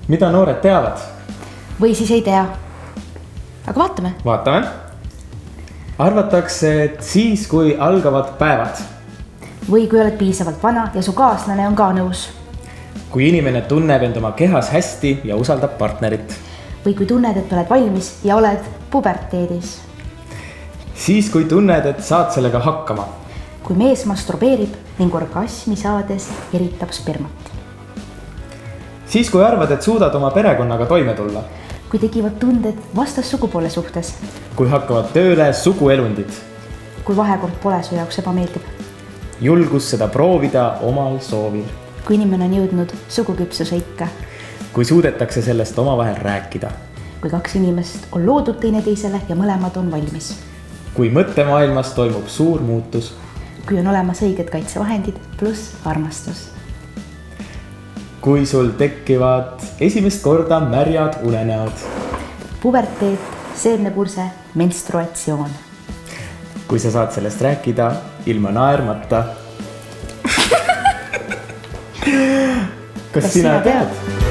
Mida noored teavad? Või siis ei tea. Aga vaatame. Vaatame. Arvatakse, et siis, kui algavad päevad. Või kui oled piisavalt vana ja su kaaslane on ka nõus. Kui inimene tunneb end oma kehas hästi ja usaldab partnerit. Või kui tunned, et oled valmis ja oled puberteedis. Siis, kui tunned, et saad sellega hakkama. Kui mees masturbeerib ning orgasmi saades eritab spermat. Siis, kui arvad, et suudad oma perekonnaga toime tulla. Kui tegivad tunded vastassugupoole suhtes. Kui hakkavad tööle suguelundid. Kui vahekord pole su jaoks ebameeldib. Julgus seda proovida omal soovil. Kui inimene on jõudnud suguküpsuse ikka. Kui suudetakse sellest omavahel rääkida. Kui kaks inimest on loodud teineteisele ja mõlemad on valmis. Kui mõttemaailmas toimub suur muutus. Kui on olemas õiged kaitsevahendid pluss armastus. Kui sul tekivad esimest korda märjad unenäod. Puberteet, seemnepurse, menstruatsioon. Kui sa saad sellest rääkida ilma naermata. Kas sina tead?